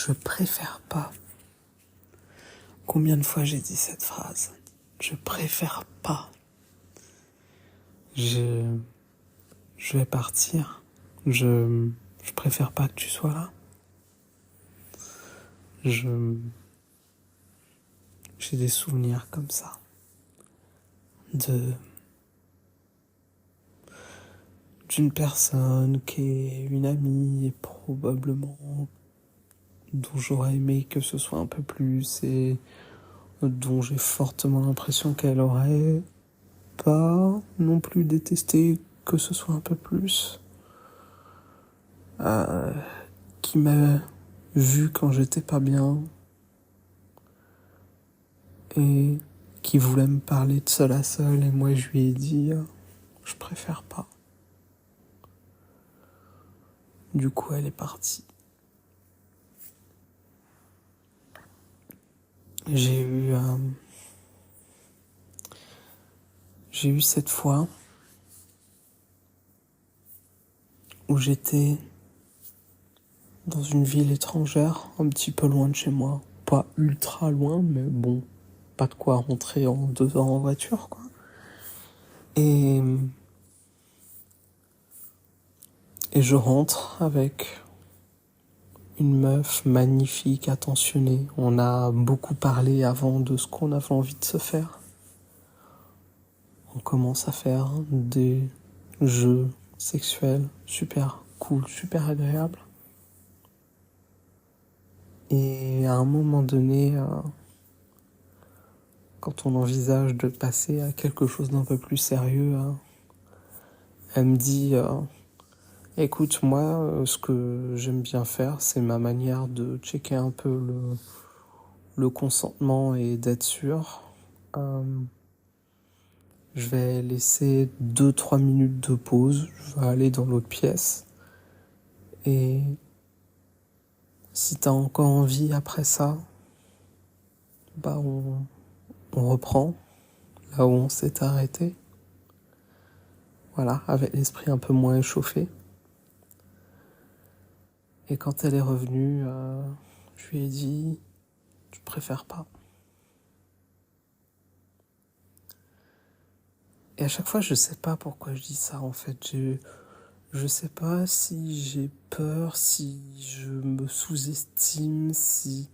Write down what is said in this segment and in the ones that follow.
Je préfère pas. Combien de fois j'ai dit cette phrase? Je préfère pas. Je vais partir. Je préfère pas que tu sois là. J'ai des souvenirs comme ça. D'une personne qui est une amie et probablement dont j'aurais aimé que ce soit un peu plus et dont j'ai fortement l'impression qu'elle aurait pas non plus détesté que ce soit un peu plus, qui m'a vu quand j'étais pas bien et qui voulait me parler de seul à seul et moi je lui ai dit je préfère pas. Du coup elle est partie. J'ai eu cette fois où j'étais dans une ville étrangère, un petit peu loin de chez moi. Pas ultra loin, mais bon, pas de quoi rentrer en 2 heures en voiture, quoi. Et je rentre avec une meuf magnifique, attentionnée. On a beaucoup parlé avant de ce qu'on avait envie de se faire. On commence à faire des jeux sexuels super cool, super agréables. Et à un moment donné, quand on envisage de passer à quelque chose d'un peu plus sérieux, elle me dit écoute, moi, ce que j'aime bien faire, c'est ma manière de checker un peu le consentement et d'être sûr. Je vais laisser 2-3 minutes de pause, je vais aller dans l'autre pièce. Et si t'as encore envie après ça, bah on reprend là où on s'est arrêté. Voilà, avec l'esprit un peu moins échauffé. Et quand elle est revenue, je lui ai dit, je préfère pas. Et à chaque fois, je sais pas pourquoi je dis ça, en fait. Je sais pas si j'ai peur, si je me sous-estime, si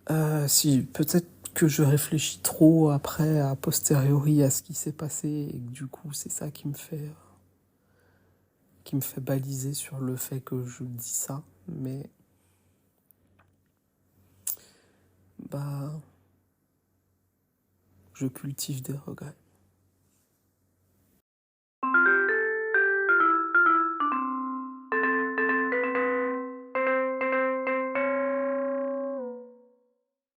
peut-être que je réfléchis trop après, a posteriori, à ce qui s'est passé, et que du coup, c'est ça qui me fait baliser sur le fait que je dis ça. Mais bah, je cultive des regrets.